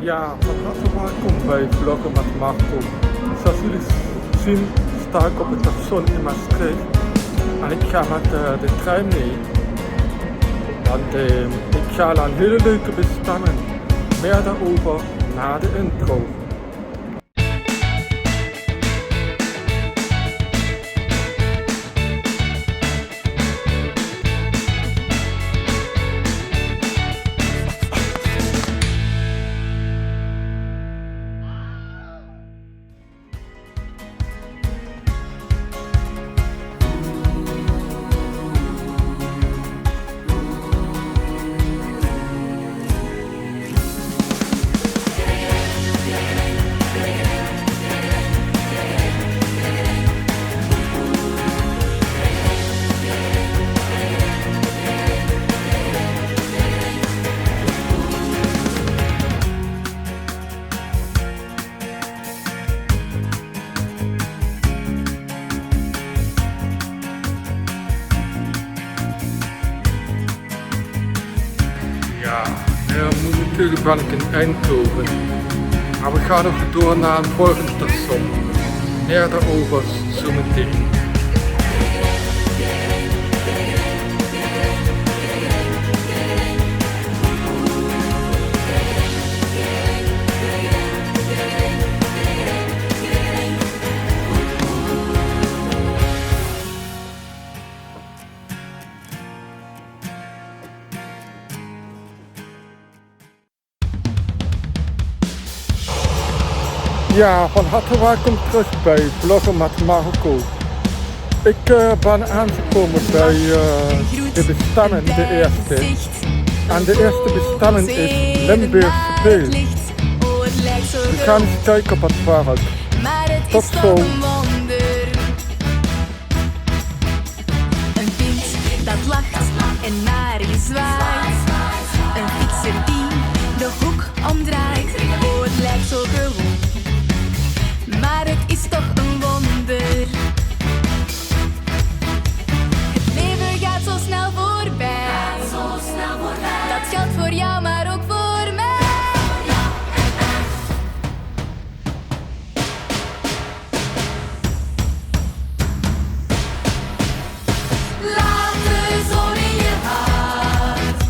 Ja, van harte welkom bij Vloggen met Marco. Zoals jullie zien sta ik op het station in Maastricht en ik ga met de trein mee. Want ik ga naar een hele leuke bestemming. Meer daarover na de intro. Natuurlijk ben ik in Eindhoven, maar we gaan nog door naar een volgend station. Meer daarover zometeen. Ja, van harte welkom terug bij Vloggen met Marco. Ik ben aangekomen bij de bestemming, de eerste. En de eerste bestemming is Limburgse Peel. We gaan eens kijken op het park. Tot zo. Een wind dat lacht en naar je zwaait. Een fietser die de hoek omdraait. Oh, het lijkt zo gewoon. Maar het is toch een wonder. Het leven gaat zo snel voorbij. Dat geldt voor jou, maar ook voor mij. Laat de zon in je hart.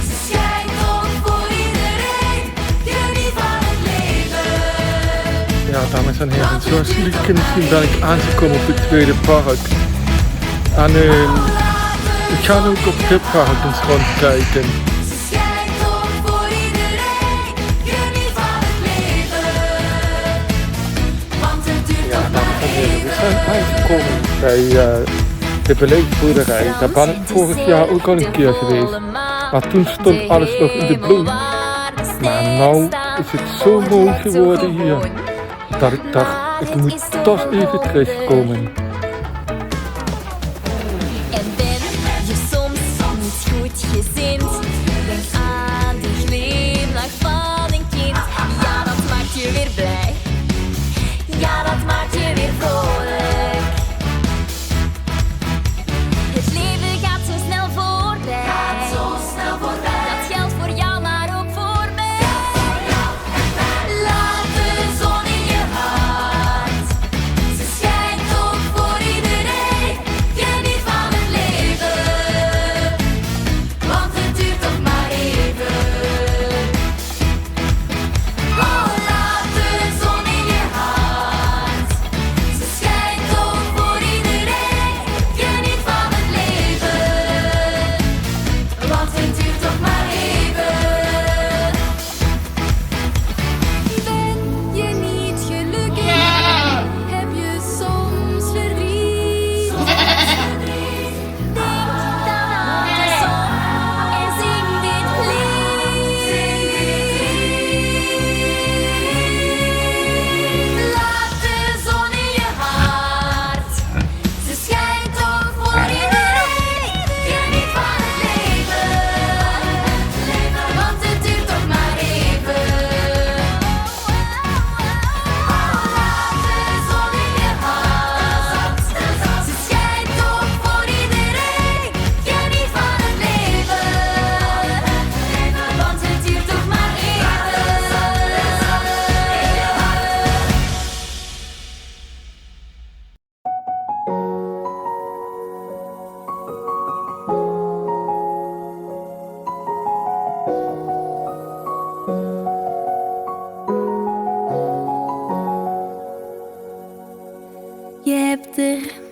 Ze schijnt ook voor iedereen. Geniet van het leven. Ja, dames en heren, zoals jullie kunnen zien ben ik aangekomen op het tweede park. En ik ga ook op dit park eens rondkijken. Ze schijnt ook voor iedereen. Geniet van het leven. Want het duurt Ja, nog dames maar en heren, we even. zijn aangekomen bij de beleefboerderij. Daar ben ik vorig jaar ook al een keer geweest. Maar toen stond alles nog in de bloei. Maar nu is het zo mooi geworden hier, dat ik dacht, ik moet toch even terugkomen. En ben je soms niet goed gezind? Denk aan die glimlach van een kind. Ja, dat maakt je weer blij. Ja, dat maakt je weer vrolijk. Het leven gaat zo snel voorbij. Dat geldt voor jou, maar ook voor mij. Laat de zon in je hart. Ze schijnt ook voor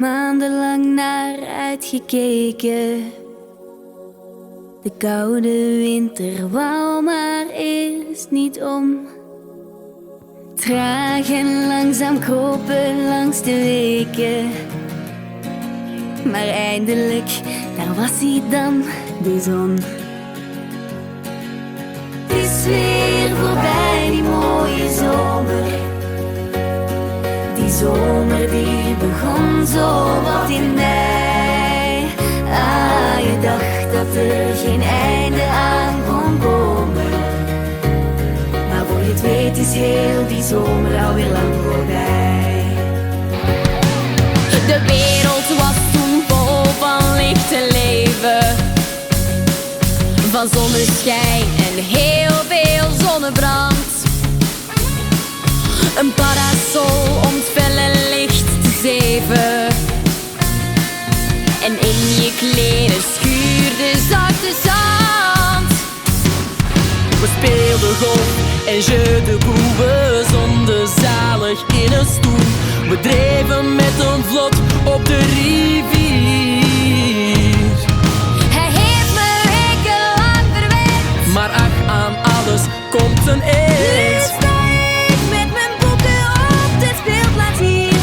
maandenlang naar uitgekeken. De koude winter wou maar eerst niet om. Traag en langzaam kropen langs de weken. Maar eindelijk, daar was hij dan, de zon. Het is weer voorbij, die mooie zomer. Die zomer die begon zo wat in mei. Ah, je dacht dat er geen einde aan kon komen. Maar voor je het weet is heel die zomer alweer lang voorbij. De wereld was toen vol van licht en leven. Van zonneschijn en heel veel zonnebrand. Een parasol om het felle licht te zeven. En in je kleren schuurde zachte zand. We speelden golf en jeu de boel. We zonden zalig in een stoel. We dreven met een vlot op de rivier. Hij heeft me wekenlang verwend. Maar ach, aan alles komt een eind. Nu sta ik met mijn boeken op het speelplaats hier.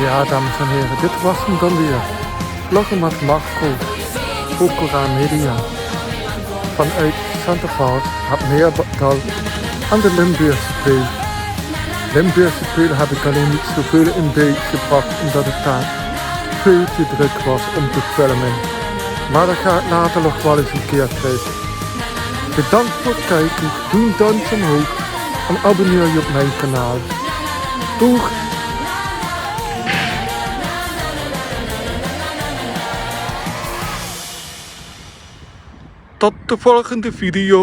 Ja, dames en heren, dit was hem dan weer. Vloggen met Marco, Okura Media. Vanuit Santa Paus, Het Meerdal aan de Limburgse Peel. Limburgse Peel heb ik alleen niet zoveel in beeld gebracht omdat het daar veel te druk was om te filmen. Maar dat ga ik later nog wel eens een keer krijgen. Bedankt voor het kijken, doe een duimpje omhoog en abonneer je op mijn kanaal. Doeg! Tot de volgende video.